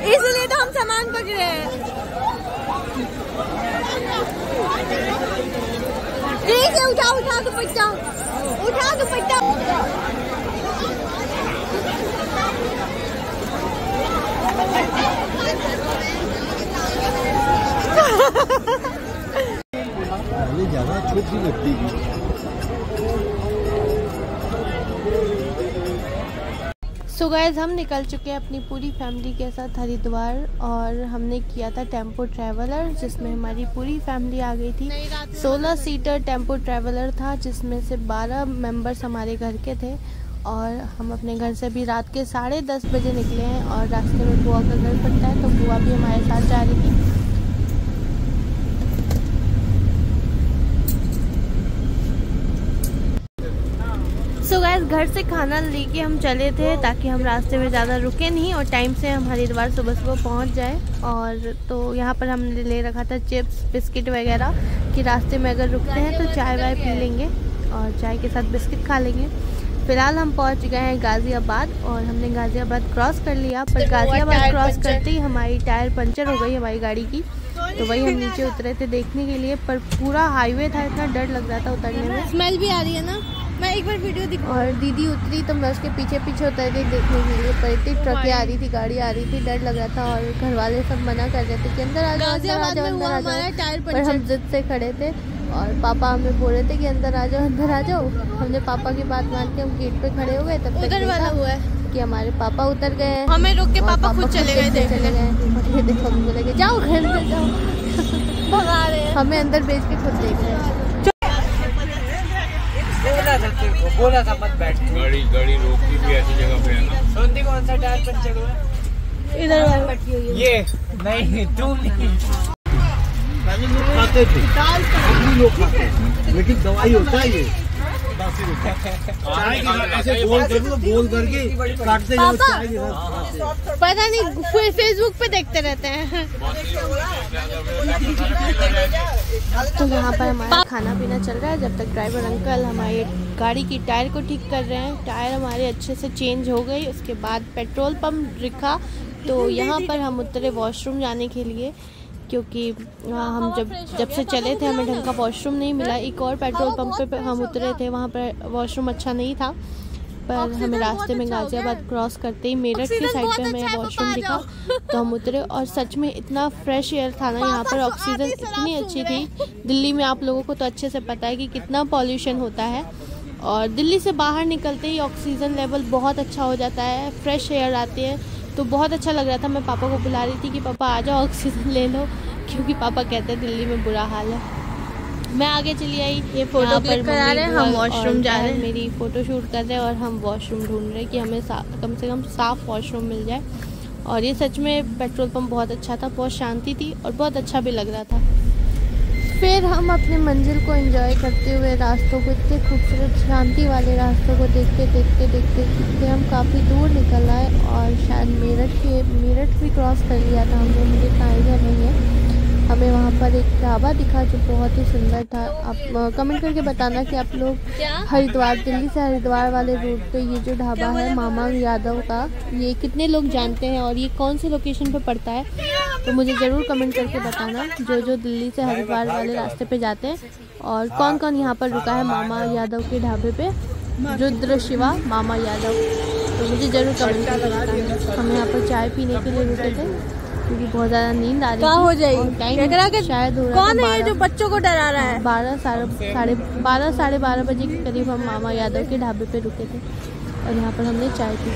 इसलिए तो हम सामान पकड़े हैं। ठीक है, उठाओ दुपट्टा, उठाओ दुपट्टा। ज्यादा छोटी लगती है। सो गाइस, हम निकल चुके हैं अपनी पूरी फैमिली के साथ हरिद्वार और हमने किया था टेम्पो ट्रैवलर, जिसमें हमारी पूरी फैमिली आ गई थी। 16 सीटर टेम्पो ट्रैवलर था, जिसमें से 12 मेंबर्स हमारे घर के थे और हम अपने घर से भी रात के 10:30 बजे निकले हैं और रास्ते में बुआ का घर पड़ता है, तो बुआ भी हमारे साथ जा रही थी। सो गाइस, घर से खाना लेके हम चले थे ताकि हम रास्ते में ज़्यादा रुके नहीं और टाइम से हम हरिद्वार सुबह सुबह पहुंच जाए। और तो यहाँ पर हमने ले रखा था चिप्स बिस्किट वगैरह कि रास्ते में अगर रुकते हैं तो चाय वाय पी लेंगे और चाय के साथ बिस्किट खा लेंगे। फ़िलहाल हम पहुँच गए हैं गाज़ियाबाद और हमने गाज़ियाबाद क्रॉस कर लिया, पर गाज़ियाबाद क्रॉस करते ही हमारी टायर पंचर हो गई हमारी गाड़ी की, तो वही हम नीचे उतरे थे देखने के लिए। पर पूरा हाईवे था, इतना डर लग रहा था उतरने में। स्मेल भी आ रही है ना, मैं एक बार वीडियो दिखा। और दीदी उतरी तो मैं उसके पीछे पीछे उतर गई देखने के लिए, पर इतनी ट्रकें आ रही थी, गाड़ी आ रही थी, डर लग रहा था। और घर वाले सब मना कर रहे थे कि अंदर आ जाओ, अंदर आ जाओ, अंदर आ जाओ, पर हम जिद से खड़े थे और पापा हमें बोल रहे थे कि अंदर आ जाओ, अंदर आ जाओ। हमने पापा की बात मान के हम गेट पे खड़े हो गए। तब तक उधर वाला हुआ है कि हमारे पापा उतर गए हैं, हमें रोक के पापा खुद चले गए थे। और ये देखो हम बोले कि जाओ घर में जाओ, भगा रहे हैं हमें अंदर भेज के खुद देख रहे हैं। बोला था मत बैठ। गाड़ी रोकती भी ऐसी जगह पे है ना। सोंदी कौन सा टायर पंचर हुआ? इधर वाला ये नहीं, तू नहीं। खाते थे, लोग खाते थे, लेकिन दवाई होता है ये। ऐसे गोल कर दो, गोल करके काटते जाओ चाय के साथ। पता नहीं फेसबुक पे देखते रहते हैं। तो यहाँ पर हमारा खाना पीना चल रहा है जब तक ड्राइवर अंकल हमारी गाड़ी की टायर को ठीक कर रहे हैं। टायर हमारे अच्छे से चेंज हो गई। उसके बाद पेट्रोल पंप दिखा तो यहाँ पर हम उतरे वॉशरूम जाने के लिए, क्योंकि हम जब से चले थे हमें ढंग का वॉशरूम नहीं मिला। एक और पेट्रोल पंप पे हम उतरे थे, वहाँ पर वॉशरूम अच्छा नहीं था, पर हमें रास्ते में गाज़ियाबाद क्रॉस करते ही मेरठ की साइड पे हमें वॉशरूम दिखा तो हम उतरे। और सच में इतना फ्रेश एयर था ना यहाँ पर, ऑक्सीजन इतनी अच्छी थी। दिल्ली में आप लोगों को तो अच्छे से पता है कि कितना पॉल्यूशन होता है, और दिल्ली से बाहर निकलते ही ऑक्सीजन लेवल बहुत अच्छा हो जाता है, फ्रेश एयर आती है, तो बहुत अच्छा लग रहा था। मैं पापा को बुला रही थी कि पापा आ जाओ ऑक्सीजन ले लो, क्योंकि पापा कहते हैं दिल्ली में बुरा हाल है। मैं आगे चली आई, ये फोटो क्लिक करा रहे हैं, हम वॉशरूम जा रहे हैं, मेरी फ़ोटो शूट कर रहे हैं और हम वॉशरूम ढूंढ रहे हैं कि हमें कम से कम साफ़ वॉशरूम मिल जाए। और ये सच में पेट्रोल पंप बहुत अच्छा था, बहुत शांति थी और बहुत अच्छा भी लग रहा था। फिर हम अपनी मंजिल को एंजॉय करते हुए रास्तों को, इतने खूबसूरत शांति वाले रास्तों को देखते देखते हम काफ़ी दूर निकल आए और शायद मेरठ भी क्रॉस कर लिया था हमने, मुझे इतना आइडिया नहीं है। हमें वहाँ पर एक ढाबा दिखा जो बहुत ही सुंदर था। आप कमेंट करके बताना कि आप लोग हरिद्वार, दिल्ली से हरिद्वार वाले रूट पे ये जो ढाबा है मामा यादव का, ये कितने लोग जानते हैं और ये कौन सी लोकेशन पे पड़ता है, तो मुझे ज़रूर कमेंट करके बताना जो दिल्ली से हरिद्वार वाले रास्ते पे जाते हैं। और कौन कौन यहाँ पर रुका है मामा यादव के ढाबे पे, रुद्र शिवा मामा यादव, तो मुझे ज़रूर कमेंट करके बताना। हम यहाँ पर चाय पीने के लिए रुके थे क्योंकि बहुत ज़्यादा नींद आ रही थी। हो जाएगी टाइम शायद हो रहा कौन है ये जो बच्चों को डरा रहा है? 12 साढ़े 12 बजे के करीब हम मामा यादव के ढाबे पे रुके थे और यहाँ पर हमने चाय पी।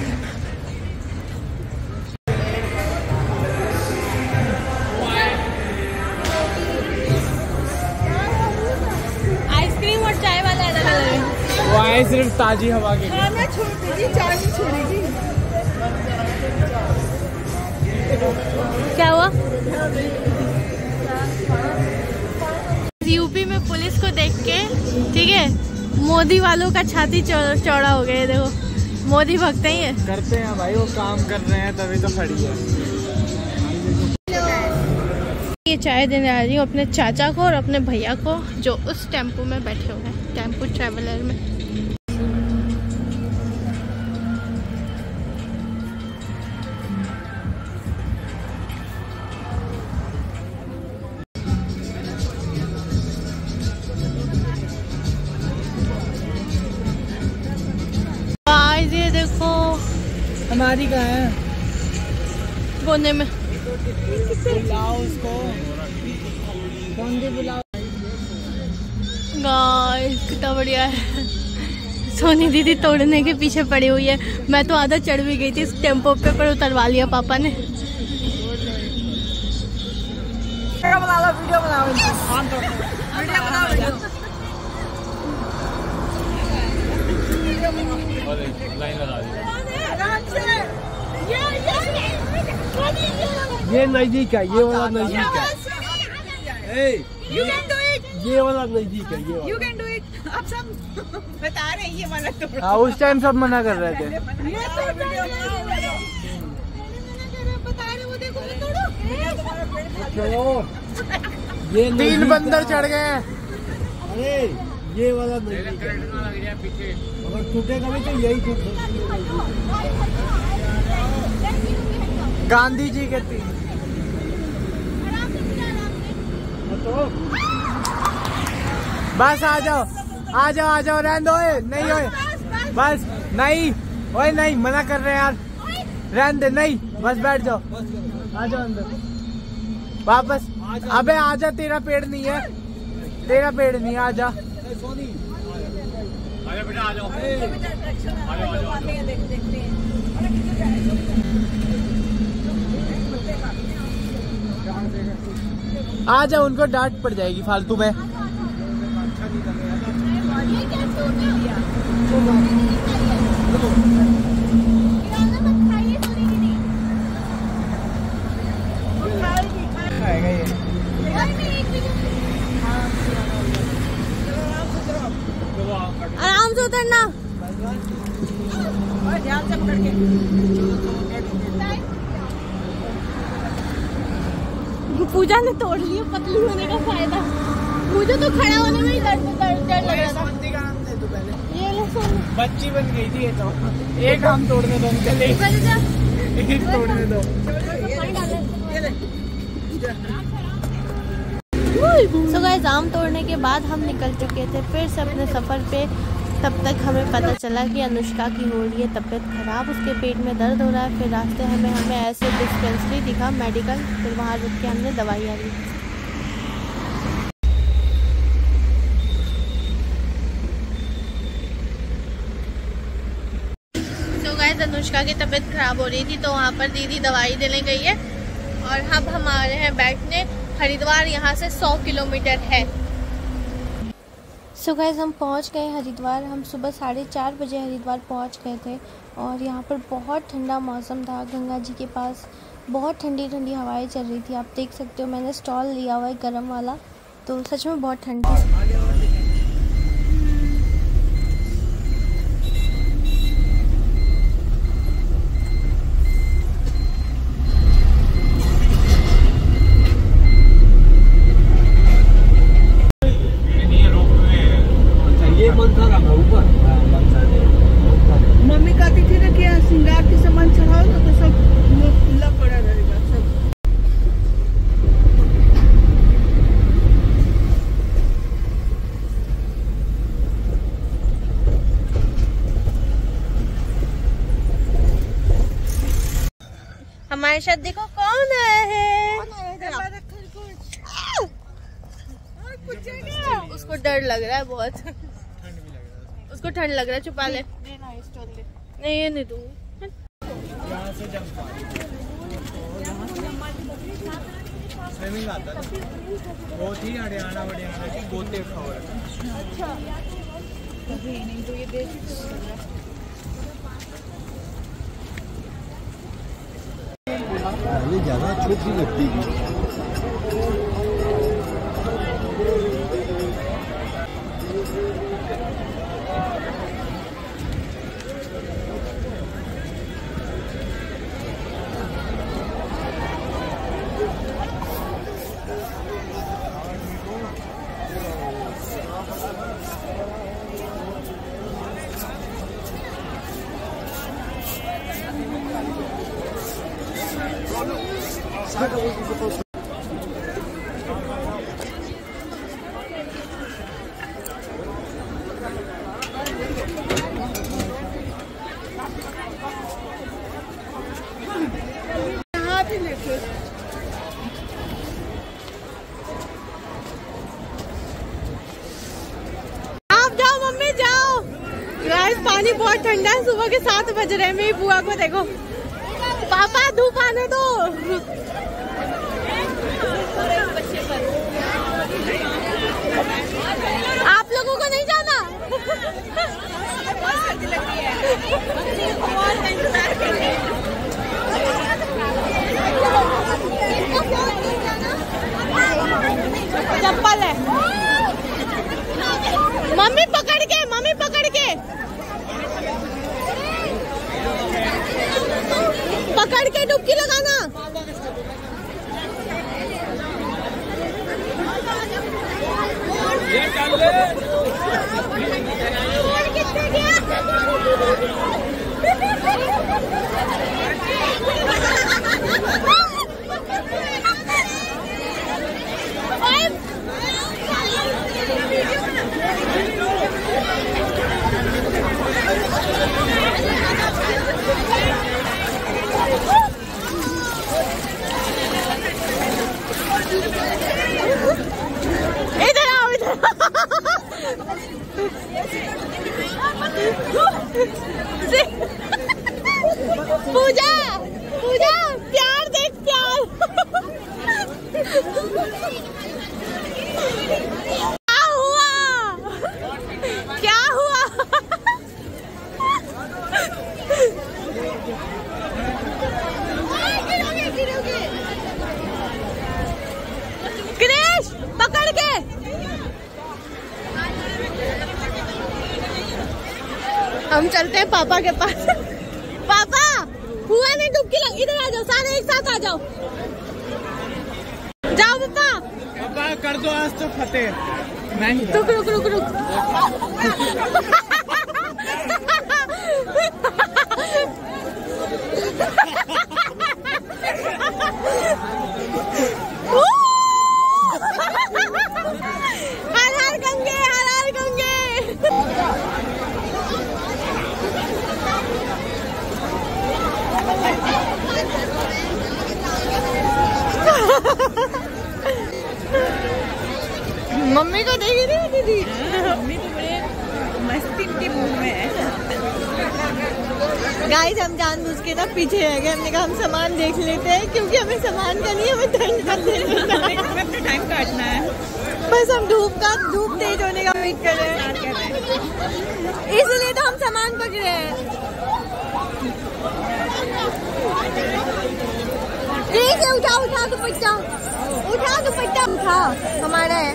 आइसक्रीम और चाय वाला अलग अलग है, वो आए सिर्फ ताजी हवा के लिए। खाना छोड़ दीजिए, चाय नहीं छोड़ेगी। क्या हुआ? यूपी में पुलिस को देख के, ठीक है, मोदी वालों का छाती चौड़ा हो गया है। देखो मोदी भगते ही है। करते हैं भाई, वो काम कर रहे हैं तभी तो खड़ी है। ये चाय देने आ रही हूँ अपने चाचा को और अपने भैया को जो उस टेम्पो में बैठे हुए हैं, टेम्पो ट्रेवलर में। ये देखो हमारी कहाँ है? कोने में। बुलाओ उसको। कौन दे बुलाओ? गाइस कितना बढ़िया है। सोनी दीदी तोड़ने के पीछे पड़ी हुई है। मैं तो आधा चढ़ भी गई थी इस टेम्पो पे, पर उतरवा लिया पापा ने। वीडियो बनाओ, वीडियो बनाओ। ये नजदीक है, ये वाला नजदीक है। You can do it. ये वाला नजदीक है, ये वाला। You can do it. आप सब बता रहे हैं ये वाला तोड़ो। हाँ, उस टाइम सब मना कर रहे थे। ये तो बता रहे वो देखो वो तोड़ो। चलो, ये 3 बंदर चढ़ गए हैं। अरे ये वाला नजदीक है। अगर टूटेगा भी तो यही टूटेगा। गांधी जी के 3। बस आ जाओ, आ जाओ, आ जाओ, रहने दो। नहीं ओए, बस नहीं, ओए नहीं, मना कर रहे हैं यार, रहने दे। नहीं बस बैठ जाओ, आ जाओ अंदर वापस। अबे आजा, तेरा पेड़ नहीं है, तेरा पेड़ नहीं है, आजा। आ जाओ, उनको डांट पड़ जाएगी फालतू में। आराम से उतरना। ध्यान से पकड़ के। पूजा ने तोड़ लिया, पतली होने का फायदा। मुझे तो खड़ा होने में ही डर लग रहा था। ये ले सोनी, बच्ची बन गई थी ये तो। एक आम तोड़ने दो उनके लिए, एक तोड़ने दो। सो गाइस, आम तोड़ने के बाद हम निकल चुके थे फिर से अपने सफ़र पे। तब तक हमें पता चला कि अनुष्का की हो रही है तबीयत ख़राब, उसके पेट में दर्द हो रहा है। फिर रास्ते हमें ऐसे डिस्पेंसरी दिखा, मेडिकल, फिर वहाँ रुक के हमने दवाइयाँ ली। तो गाइस, अनुष्का की तबीयत ख़राब हो रही थी तो वहाँ पर दीदी दवाई देने गई है। और अब हम आ रहे हैं बैठने। हरिद्वार यहाँ से 100 किलोमीटर है। सो गाइस, हम पहुँच गए हरिद्वार। हम सुबह 4:30 बजे हरिद्वार पहुँच गए थे और यहाँ पर बहुत ठंडा मौसम था। गंगा जी के पास बहुत ठंडी ठंडी हवाएं चल रही थी। आप देख सकते हो, मैंने स्टॉल लिया हुआ है गर्म वाला, तो सच में बहुत ठंडी। मम्मी कहती थी ना कि श्रृंगार के सामान चढ़ाओ ना तो सब खुला पड़ा रहेगा सब। हमारे साथ देखो कौन आया है। उसको डर लग रहा है बहुत। उसको ठंड लग रहा है, छुपा ले। नहीं, ये नहीं दूंगी। स्विमिंग आता है वो थी हरियाणा की गोते खबर। अच्छा, नहीं तो ये देख ज्यादा छोटी लगती है। पानी बहुत ठंडा है, सुबह के 7 बज रहे हैं। मेरी बुआ को देखो, पापा धूप आने दो। आप लोगों को नहीं जाना? चप्पल है, मम्मी पकड़ के, मम्मी पकड़ के, पकड़ के डुबकी लगाना। इधर आओ, इधर पूजा, पूजा प्यार देख, प्यार। क्या हुआ, क्या हुआ? क्रिश पकड़ के, हम चलते हैं पापा के पास। पापा हुआ नहीं डुबकी लग, इधर आ जाओ, सारे एक साथ आ जाओ। जाओ पापा, पापा कर दो आज तो फतेह। नहीं रुक रुक रुक रुक। हर हर गंगे, हर हर गंगे। मम्मी को देख रही है दीदी, मम्मी तो बड़े मस्ती के मूड में है। गाइस हम जानबूझ के ना पीछे रह गए, हमने कहा हम सामान देख लेते हैं, क्योंकि हमें सामान का नहीं, हमें ठंड का अपना टाइम काटना है। बस हम धूप तेज होने का वेट कर रहे हैं, इसलिए तो हम सामान पकड़े हैं। ठीक है, उठा उठा दुपट्टा, उठा दुपट्टा, उठा, हमारा है।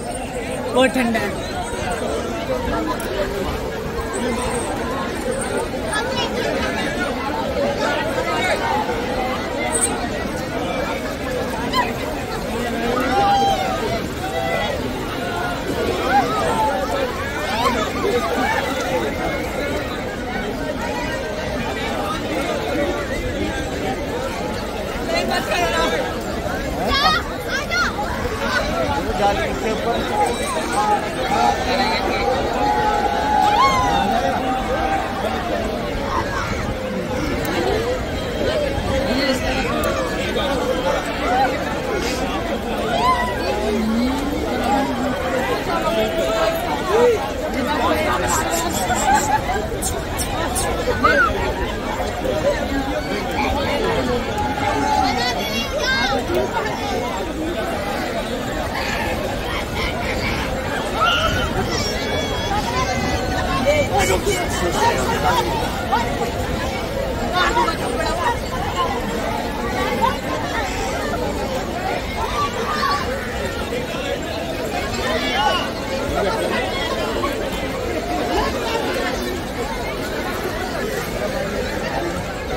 बहुत ठंडा है।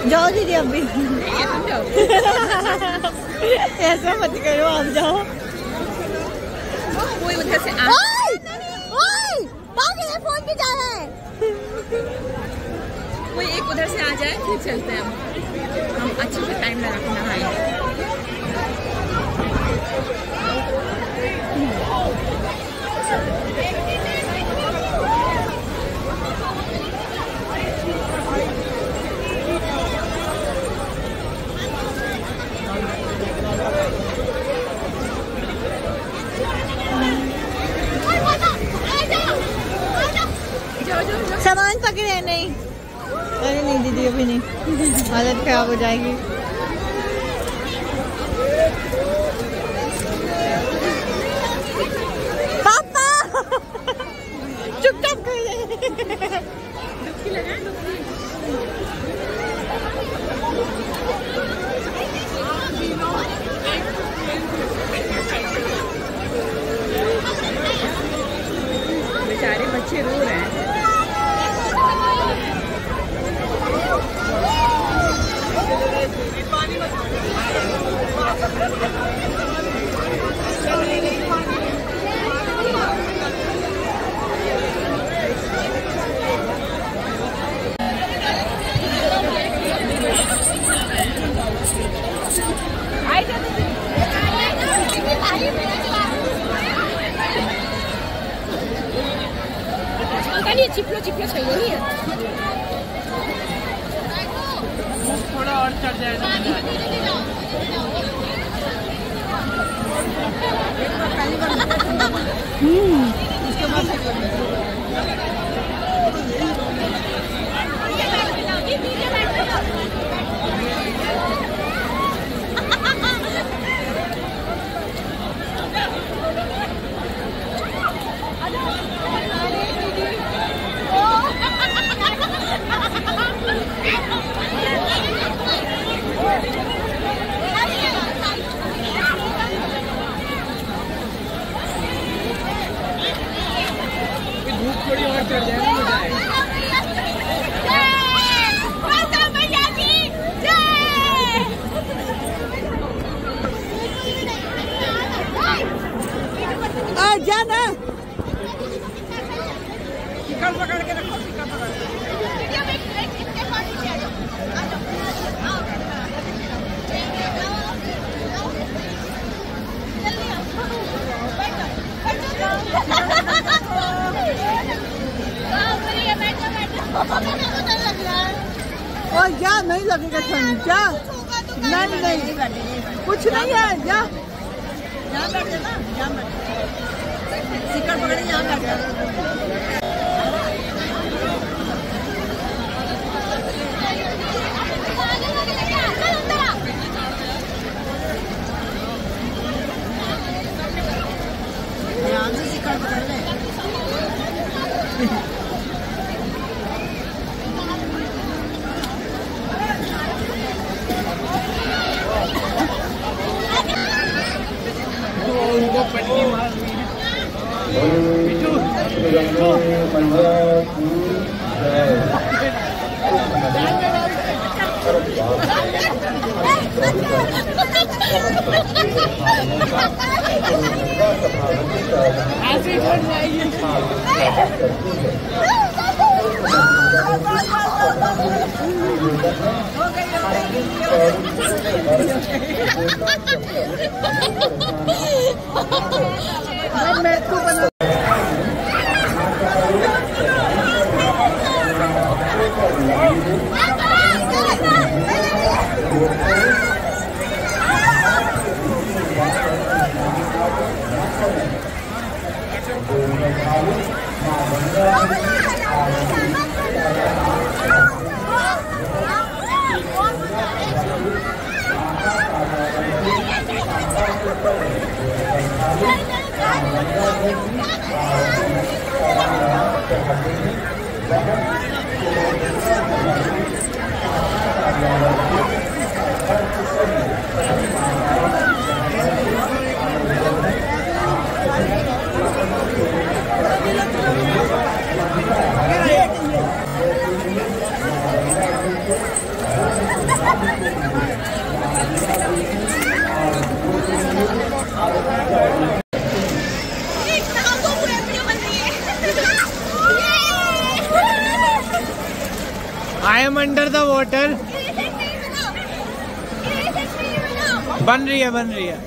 जाओ दीदी अभी, ऐसा मत करो, आप जाओ। कोई उधर से फोन पे जा रहा है। कोई एक उधर से आ जाए, फिर चलते हैं हम अच्छे से टाइम लगा के नहाएंगे। पकड़े नहीं। अरे नहीं दीदी अभी नहीं, हालत खराब हो जाएगी। पापा चुपचाप बेचारे बच्चे रो रहे हैं। चिपलो चिपलो सही हो रही है। थोड़ा और चढ़ जाएगा। उसके बाद थोड़ी और चढ़ जाएगा। जाना पकड़ के रखो, और जा नहीं लगेगा ठंड, जा नहीं नहीं कुछ नहीं है, जा यहाँ बैठ जाना, यहाँ बैठ सिक्कर पकड़े, यहाँ बैठ जाना। ध्यान से सिक्कर पकड़ ले। उनको पट्टी मार ऐसे बढ़ जाएगी। मैं तो बना I am under the water. बन रही है।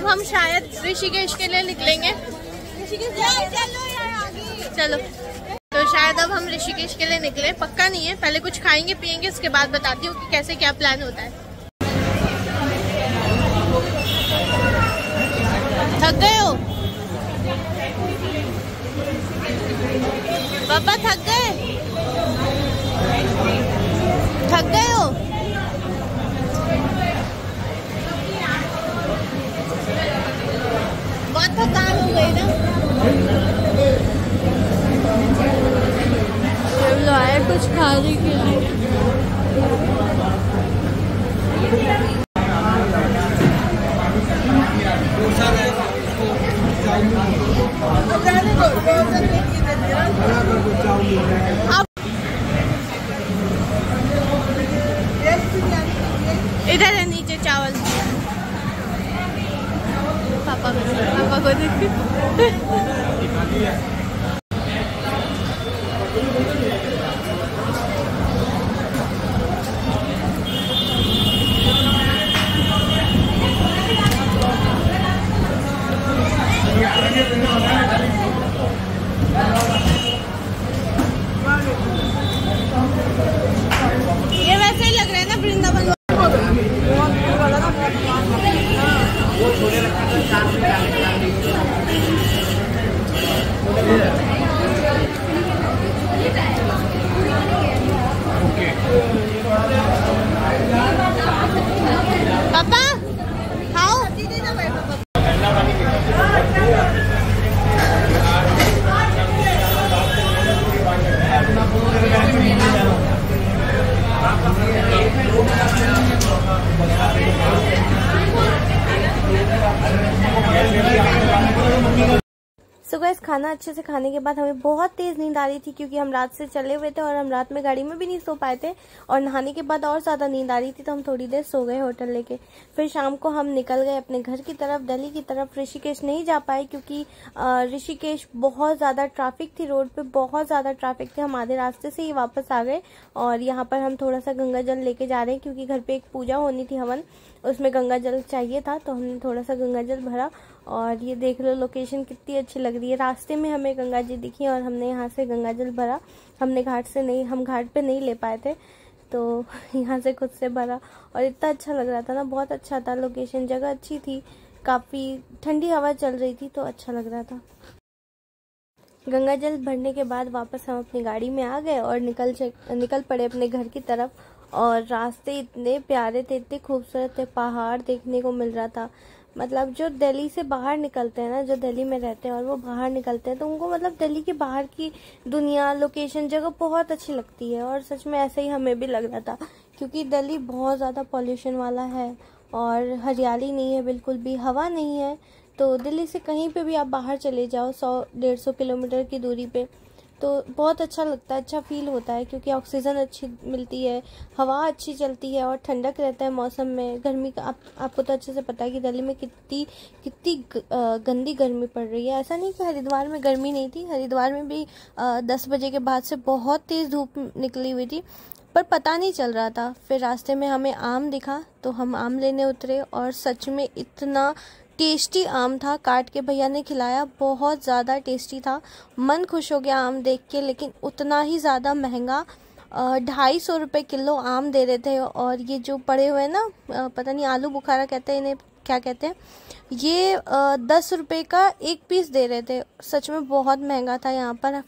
अब हम शायद ऋषिकेश के लिए निकलेंगे। चलो, तो शायद अब हम ऋषिकेश के लिए निकले, पक्का नहीं है। पहले कुछ खाएंगे पियेंगे, उसके बाद बताती हूँ कि कैसे क्या प्लान होता है। थक गए हो पापा? थक गए हो? बहुत थकान हो गई ना। चलो आए कुछ खाने के लिए। इधर है नीचे चावल। पापा को देखिए। ये वैसे ही लग रहा है ना वृंदावन। पापा खाओ। सो गाइस, खाना अच्छे से खाने के बाद हमें बहुत तेज नींद आ रही थी क्योंकि हम रात से चले हुए थे और हम रात में गाड़ी में भी नहीं सो पाए थे, और नहाने के बाद और ज्यादा नींद आ रही थी तो हम थोड़ी देर सो गए होटल लेके। फिर शाम को हम निकल गए अपने घर की तरफ, दिल्ली की तरफ। ऋषिकेश नहीं जा पाए क्योंकि ऋषिकेश बहुत ज्यादा ट्रैफिक थी, रोड पे बहुत ज्यादा ट्रैफिक थी। हम आधे रास्ते से ही वापस आ गए और यहाँ पर हम थोड़ा सा गंगा जल लेके जा रहे हैं क्योंकि घर पे एक पूजा होनी थी, हवन, उसमें गंगा जल चाहिए था, तो हमने थोड़ा सा गंगा जल भरा। और ये देख लो लोकेशन कितनी अच्छी लग रही है। रास्ते में हमें गंगा जी दिखी और हमने यहाँ से गंगा जल भरा। हम घाट पे नहीं ले पाए थे तो यहाँ से खुद से भरा और इतना अच्छा लग रहा था ना, बहुत अच्छा था। लोकेशन, जगह अच्छी थी, काफी ठंडी हवा चल रही थी तो अच्छा लग रहा था। गंगा जल भरने के बाद वापस हम अपनी गाड़ी में आ गए और निकल पड़े अपने घर की तरफ। और रास्ते इतने प्यारे थे, इतने खूबसूरत थे, पहाड़ देखने को मिल रहा था। मतलब जो दिल्ली से बाहर निकलते हैं ना, जो दिल्ली में रहते हैं और वो बाहर निकलते हैं तो उनको मतलब दिल्ली के बाहर की दुनिया, लोकेशन, जगह बहुत अच्छी लगती है। और सच में ऐसे ही हमें भी लग रहा था क्योंकि दिल्ली बहुत ज़्यादा पॉल्यूशन वाला है और हरियाली नहीं है, बिल्कुल भी हवा नहीं है। तो दिल्ली से कहीं पे भी आप बाहर चले जाओ 100-150 किलोमीटर की दूरी पे, तो बहुत अच्छा लगता है, अच्छा फील होता है क्योंकि ऑक्सीजन अच्छी मिलती है, हवा अच्छी चलती है और ठंडक रहता है मौसम में। गर्मी का आपको तो अच्छे से पता है कि दिल्ली में कितनी गंदी गर्मी पड़ रही है। ऐसा नहीं कि हरिद्वार में गर्मी नहीं थी, हरिद्वार में भी 10 बजे के बाद से बहुत तेज़ धूप निकली हुई थी, पर पता नहीं चल रहा था। फिर रास्ते में हमें आम दिखा तो हम आम लेने उतरे और सच में इतना टेस्टी आम था, काट के भैया ने खिलाया, बहुत ज़्यादा टेस्टी था। मन खुश हो गया आम देख के, लेकिन उतना ही ज़्यादा महंगा। 250 रुपये किलो आम दे रहे थे। और ये जो पड़े हुए ना, पता नहीं आलू बुखारा कहते हैं इन्हें, क्या कहते हैं, ये 10 रुपये का एक पीस दे रहे थे। सच में बहुत महंगा था यहाँ पर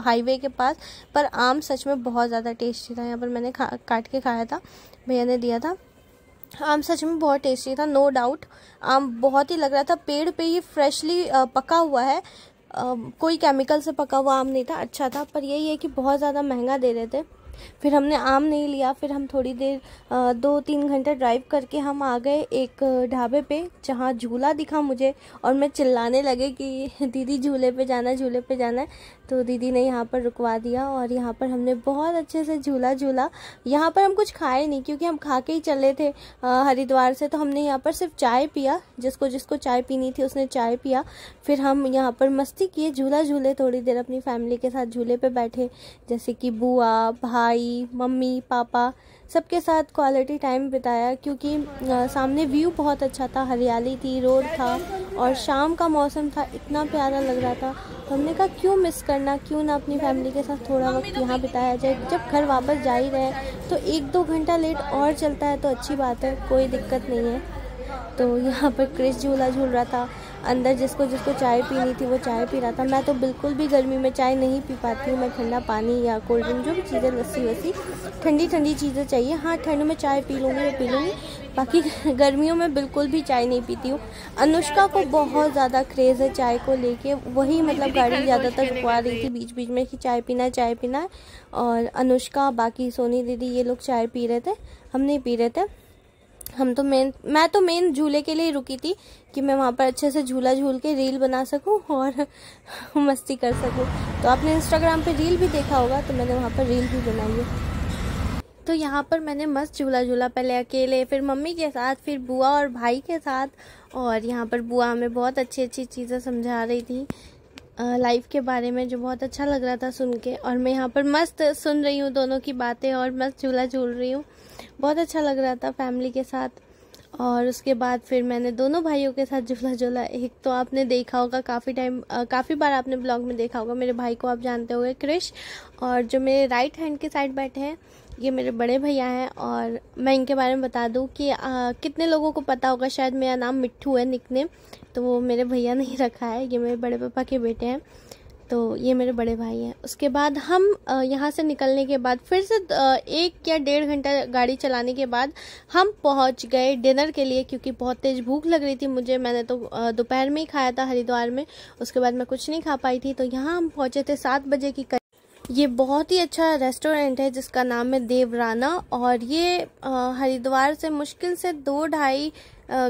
हाईवे के पास, पर आम सच में बहुत ज़्यादा टेस्टी था। यहाँ पर मैंने काट के खाया था, भैया ने दिया था। आम सच में बहुत टेस्टी था, नो डाउट। आम बहुत ही लग रहा था पेड़ पे ही फ्रेशली पका हुआ है, कोई केमिकल से पका हुआ आम नहीं था, अच्छा था। पर यही है कि बहुत ज़्यादा महंगा दे रहे थे। फिर हमने आम नहीं लिया, फिर हम थोड़ी देर 2-3 घंटे ड्राइव करके हम आ गए एक ढाबे पे जहाँ झूला दिखा मुझे और मैं चिल्लाने लगे कि दीदी झूले पे जाना है, झूले पे जाना है। तो दीदी ने यहाँ पर रुकवा दिया और यहाँ पर हमने बहुत अच्छे से झूला झूला। यहाँ पर हम कुछ खाए नहीं क्योंकि हम खा के ही चले थे हरिद्वार से, तो हमने यहाँ पर सिर्फ चाय पिया, जिसको चाय पीनी थी उसने चाय पिया। फिर हम यहाँ पर मस्ती किए, झूला झूले, थोड़ी देर अपनी फैमिली के साथ झूले पे बैठे, जैसे कि बुआ, भाई, भाई, मम्मी, पापा सबके साथ क्वालिटी टाइम बिताया, क्योंकि सामने व्यू बहुत अच्छा था, हरियाली थी, रोड था और शाम का मौसम था, इतना प्यारा लग रहा था। तो हमने कहा क्यों मिस करना, क्यों ना अपनी फैमिली के साथ थोड़ा वक्त यहाँ बिताया जाए। जब घर वापस जा ही रहे तो 1-2 घंटा लेट और चलता है तो अच्छी बात है, कोई दिक्कत नहीं है। तो यहाँ पर क्रिश झूला झूल रहा था, अंदर जिसको चाय पीनी थी वो चाय पी रहा था। मैं तो बिल्कुल भी गर्मी में चाय नहीं पी पाती हूँ, मैं ठंडा पानी या कोल्ड ड्रिंक जो भी चीज़ें, लस्सी वस्सी, ठंडी चीज़ें चाहिए। हाँ, ठंड में चाय पी लूँगी तो पी लूँगी, बाकी गर्मियों में बिल्कुल भी चाय नहीं पीती हूँ। अनुष्का को बहुत ज़्यादा क्रेज़ है चाय को लेके, वही मतलब गाड़ी ज़्यादातर रुकवा रही थी बीच बीच में कि चाय पीना है। और अनुष्का, बाकी सोनी दीदी, ये लोग चाय पी रहे थे, हम नहीं पी रहे थे। मैं तो मेन झूले के लिए ही रुकी थी कि मैं वहाँ पर अच्छे से झूला झूल के रील बना सकूँ और मस्ती कर सकूँ। तो आपने इंस्टाग्राम पे रील भी देखा होगा, तो मैंने वहाँ पर रील भी बनाई है। तो यहाँ पर मैंने मस्त झूला झूला, पहले अकेले, फिर मम्मी के साथ, फिर बुआ और भाई के साथ। और यहाँ पर बुआ हमें बहुत अच्छी चीज़ें समझा रही थी लाइफ के बारे में, जो बहुत अच्छा लग रहा था सुन के। और मैं यहाँ पर मस्त सुन रही हूँ दोनों की बातें और मस्त झूला झूल रही हूँ, बहुत अच्छा लग रहा था फैमिली के साथ। और उसके बाद फिर मैंने दोनों भाइयों के साथ झूला झूला। एक तो आपने देखा होगा काफ़ी बार आपने ब्लॉग में देखा होगा, मेरे भाई को आप जानते होंगे, क्रिश। और जो मेरे राइट हैंड के साइड बैठे हैं ये मेरे बड़े भैया हैं। और मैं इनके बारे में बता दूं कि कितने लोगों को पता होगा, शायद मेरा नाम मिट्ठू है निकनेम, तो वो मेरे भैया नहीं रखा है, ये मेरे बड़े पापा के बेटे हैं, तो ये मेरे बड़े भाई हैं। उसके बाद हम यहाँ से निकलने के बाद फिर से 1 या 1.5 घंटा गाड़ी चलाने के बाद हम पहुँच गए डिनर के लिए, क्योंकि बहुत तेज़ भूख लग रही थी मुझे। मैंने तो दोपहर में ही खाया था हरिद्वार में, उसके बाद मैं कुछ नहीं खा पाई थी। तो यहाँ हम पहुँचे थे 7 बजे की। ये बहुत ही अच्छा रेस्टोरेंट है जिसका नाम है देवराना, और ये हरिद्वार से मुश्किल से 2-2.5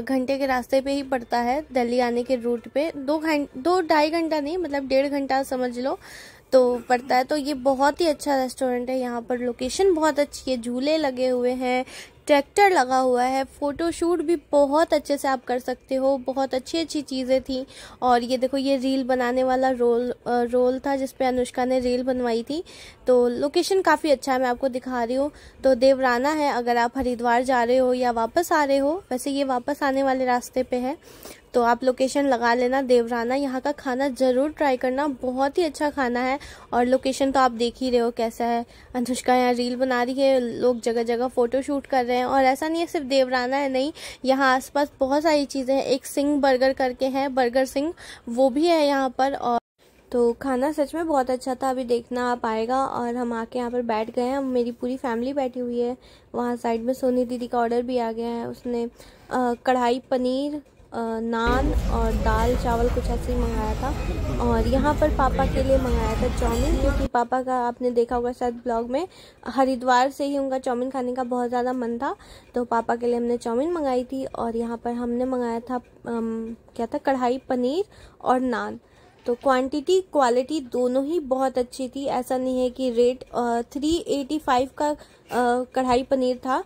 घंटे के रास्ते पे ही पड़ता है, दिल्ली आने के रूट पे। 2-2.5 घंटा नहीं, मतलब 1.5 घंटा समझ लो तो पड़ता है। तो ये बहुत ही अच्छा रेस्टोरेंट है, यहाँ पर लोकेशन बहुत अच्छी है, झूले लगे हुए हैं, ट्रैक्टर लगा हुआ है, फ़ोटोशूट भी बहुत अच्छे से आप कर सकते हो, बहुत अच्छी चीज़ें थी। और ये देखो, ये रील बनाने वाला रोल था जिस पे अनुष्का ने रील बनवाई थी। तो लोकेशन काफ़ी अच्छा है, मैं आपको दिखा रही हूँ। तो देवराना है, अगर आप हरिद्वार जा रहे हो या वापस आ रहे हो, वैसे ये वापस आने वाले रास्ते पे है, तो आप लोकेशन लगा लेना देवराना। यहाँ का खाना ज़रूर ट्राई करना, बहुत ही अच्छा खाना है। और लोकेशन तो आप देख ही रहे हो कैसा है। अनुष्का यहाँ रील बना रही है, लोग जगह जगह फ़ोटो शूट कर रहे हैं। और ऐसा नहीं है सिर्फ देवराना है, नहीं, यहाँ आसपास बहुत सारी चीज़ें हैं। एक सिंह बर्गर करके हैं, बर्गर सिंह, वो भी है यहाँ पर। और तो खाना सच में बहुत अच्छा था, अभी देखना आप आएगा। और हम आके यहाँ पर बैठ गए हैं, मेरी पूरी फैमिली बैठी हुई है। वहाँ साइड में सोनी दीदी का ऑर्डर भी आ गया है, उसने कढ़ाई पनीर, नान और दाल चावल कुछ ऐसे ही मंगाया था। और यहाँ पर पापा के लिए मंगाया था चाउमीन, क्योंकि पापा का आपने देखा होगा शायद ब्लॉग में, हरिद्वार से ही उनका चाउमीन खाने का बहुत ज़्यादा मन था, तो पापा के लिए हमने चाउमीन मंगाई थी। और यहाँ पर हमने मंगाया था क्या था, कढ़ाई पनीर और नान। तो क्वांटिटी क्वालिटी दोनों ही बहुत अच्छी थी, ऐसा नहीं है कि रेट 385 का कढ़ाई पनीर था,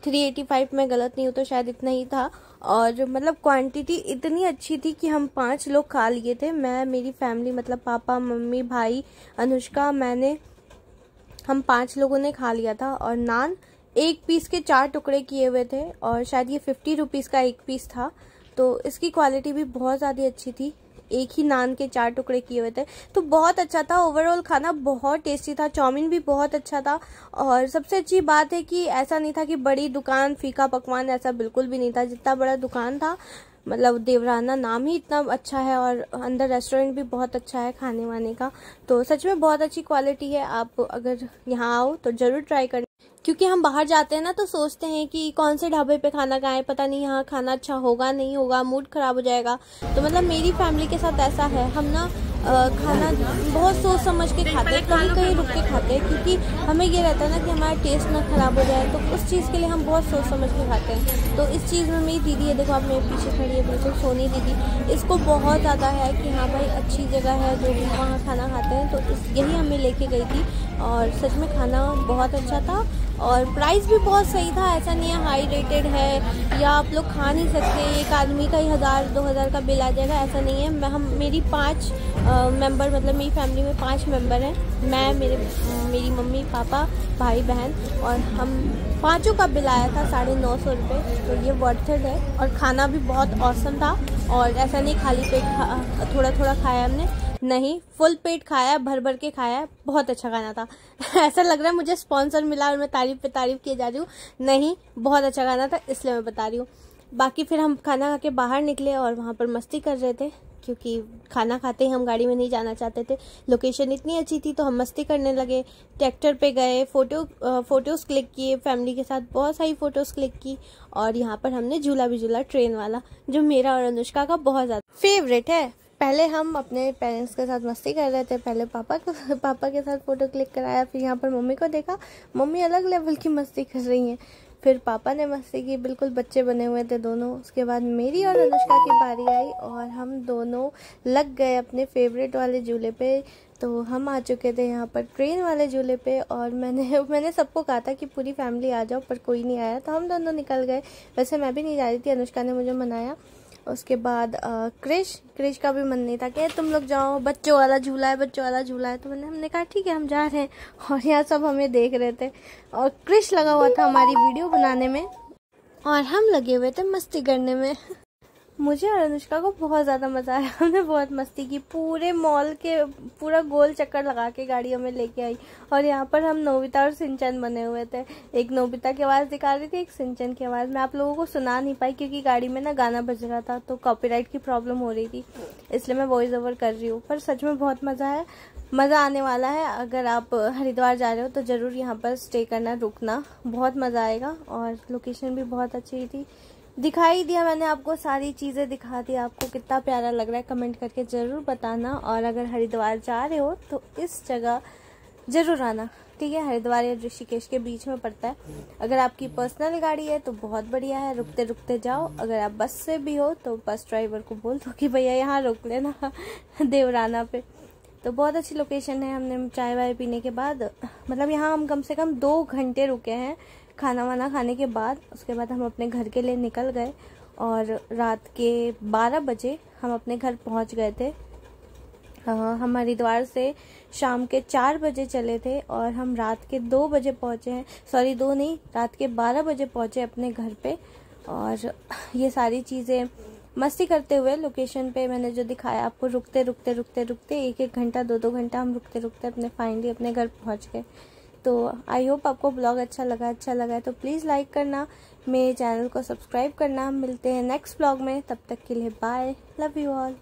385 में गलत नहीं हो तो शायद इतना ही था। और मतलब क्वांटिटी इतनी अच्छी थी कि हम 5 लोग खा लिए थे, मैं, मेरी फैमिली, मतलब पापा, मम्मी, भाई, अनुष्का, हम 5 लोगों ने खा लिया था। और नान 1 पीस के 4 टुकड़े किए हुए थे, और शायद ये 50 रुपीज़ का 1 पीस था, तो इसकी क्वालिटी भी बहुत ज़्यादा अच्छी थी। एक ही नान के 4 टुकड़े किए हुए थे, तो बहुत अच्छा था। ओवरऑल खाना बहुत टेस्टी था, चाउमीन भी बहुत अच्छा था। और सबसे अच्छी बात है कि ऐसा नहीं था कि बड़ी दुकान फीका पकवान, ऐसा बिल्कुल भी नहीं था। जितना बड़ा दुकान था, मतलब देवराना नाम ही इतना अच्छा है, और अंदर रेस्टोरेंट भी बहुत अच्छा है खाने वाने का। तो सच में बहुत अच्छी क्वालिटी है, आप अगर यहाँ आओ तो ज़रूर ट्राई करना। क्योंकि हम बाहर जाते हैं ना, तो सोचते हैं कि कौन से ढाबे पे खाना खाएं, पता नहीं यहाँ खाना अच्छा होगा नहीं होगा, मूड ख़राब हो जाएगा। तो मतलब मेरी फैमिली के साथ ऐसा है, हम ना खाना बहुत सोच समझ के खाते हैं, कहीं कहीं रुक के खाते हैं, क्योंकि हमें ये रहता है ना कि हमारा टेस्ट ना ख़राब हो जाए, तो उस चीज़ के लिए हम बहुत सोच समझ के खाते हैं। तो इस चीज़ में मेरी दीदी है, देखो आप मेरे पीछे खड़ी है बिल्कुल, सोनी दीदी, इसको बहुत ज़्यादा है कि हाँ भाई अच्छी जगह है जो भी वहाँ खाना खाते हैं, तो यही हमें लेके गई थी। और सच में खाना बहुत अच्छा था और प्राइस भी बहुत सही था। ऐसा नहीं है हाई रेटेड है या आप लोग खा नहीं सकते, एक आदमी का ही 1000-2000 का बिल आ जाएगा, ऐसा नहीं है। मेरी 5 मेंबर, मतलब मेरी फैमिली में 5 मेंबर हैं, मैं, मेरी मम्मी पापा भाई बहन, और हम 5 का बिल आया था 950 रुपये। तो ये वर्थ इट है और खाना भी बहुत ऑसम था। और ऐसा नहीं खाली पेट थोड़ा थोड़ा खाया हमने, नहीं फुल पेट खाया, भर भर के खाया, बहुत अच्छा खाना था। ऐसा लग रहा है मुझे स्पॉन्सर मिला और मैं तारीफ पे तारीफ किए जा रही हूँ, नहीं बहुत अच्छा खाना था इसलिए मैं बता रही हूँ। बाकी फिर हम खाना खा के बाहर निकले और वहाँ पर मस्ती कर रहे थे, क्योंकि खाना खाते ही हम गाड़ी में नहीं जाना चाहते थे। लोकेशन इतनी अच्छी थी तो हम मस्ती करने लगे, ट्रैक्टर पे गए, फ़ोटोज़ क्लिक किए, फैमिली के साथ बहुत सारी फ़ोटोज़ क्लिक की। और यहाँ पर हमने झूला भी झूला, ट्रेन वाला, जो मेरा और अनुष्का का बहुत ज़्यादा फेवरेट है। पहले हम अपने पेरेंट्स के साथ मस्ती कर रहे थे, पहले पापा के साथ फ़ोटो क्लिक कराया, फिर यहाँ पर मम्मी को देखा, मम्मी अलग लेवल की मस्ती कर रही हैं, फिर पापा ने मस्ती की, बिल्कुल बच्चे बने हुए थे दोनों। उसके बाद मेरी और अनुष्का की बारी आई और हम दोनों लग गए अपने फेवरेट वाले झूले पे। तो हम आ चुके थे यहाँ पर ट्रेन वाले झूले पे और मैंने सबको कहा था कि पूरी फैमिली आ जाओ, पर कोई नहीं आया, तो हम दोनों निकल गए। वैसे मैं भी नहीं जा रही थी, अनुष्का ने मुझे मनाया। उसके बाद क्रिश का भी मन नहीं था कि तुम लोग जाओ, बच्चों वाला झूला है, तो हमने कहा ठीक है हम जा रहे हैं। और यहाँ सब हमें देख रहे थे और क्रिश लगा हुआ था हमारी वीडियो बनाने में और हम लगे हुए थे मस्ती करने में। मुझे और अनुष्का को बहुत ज़्यादा मज़ा आया, हमने बहुत मस्ती की, पूरे मॉल के पूरा गोल चक्कर लगा के गाड़ियों में लेके आई। और यहाँ पर हम नोबिता और सिंचन बने हुए थे, एक नोबिता की आवाज़ दिखा रही थी, एक सिंचन की आवाज़। मैं आप लोगों को सुना नहीं पाई क्योंकि गाड़ी में ना गाना बज रहा था, तो कॉपीराइट की प्रॉब्लम हो रही थी, इसलिए मैं वॉइस ओवर कर रही हूँ। पर सच में बहुत मज़ा आने वाला है। अगर आप हरिद्वार जा रहे हो तो ज़रूर यहाँ पर स्टे करना, रुकना, बहुत मज़ा आएगा। और लोकेशन भी बहुत अच्छी थी, दिखाई दिया मैंने आपको, सारी चीज़ें दिखा दी। आपको कितना प्यारा लग रहा है कमेंट करके ज़रूर बताना। और अगर हरिद्वार जा रहे हो तो इस जगह ज़रूर आना, ठीक है। हरिद्वार या ऋषिकेश के बीच में पड़ता है। अगर आपकी पर्सनल गाड़ी है तो बहुत बढ़िया है, रुकते रुकते जाओ। अगर आप बस से भी हो तो बस ड्राइवर को बोल दो कि भैया यहाँ रोक लेना देवराना पे। तो बहुत अच्छी लोकेशन है। हमने चाय वाय पीने के बाद, मतलब यहाँ हम कम से कम 2 घंटे रुके हैं खाना वाना खाने के बाद। उसके बाद हम अपने घर के लिए निकल गए और रात के 12 बजे हम अपने घर पहुंच गए थे। हम हरिद्वार से शाम के 4 बजे चले थे और हम रात के 2 बजे पहुँचे हैं, सॉरी 2 नहीं, रात के 12 बजे पहुँचे अपने घर पे। और ये सारी चीज़ें मस्ती करते हुए लोकेशन पे मैंने जो दिखाया आपको, रुकते 1-1 घंटा 2-2 घंटा हम रुकते अपने फाइनली अपने घर पहुँच गए। तो आई होप आपको ब्लॉग अच्छा लगा है तो प्लीज़ लाइक करना, मेरे चैनल को सब्सक्राइब करना। मिलते हैं नेक्स्ट ब्लॉग में, तब तक के लिए बाय, लव यू ऑल।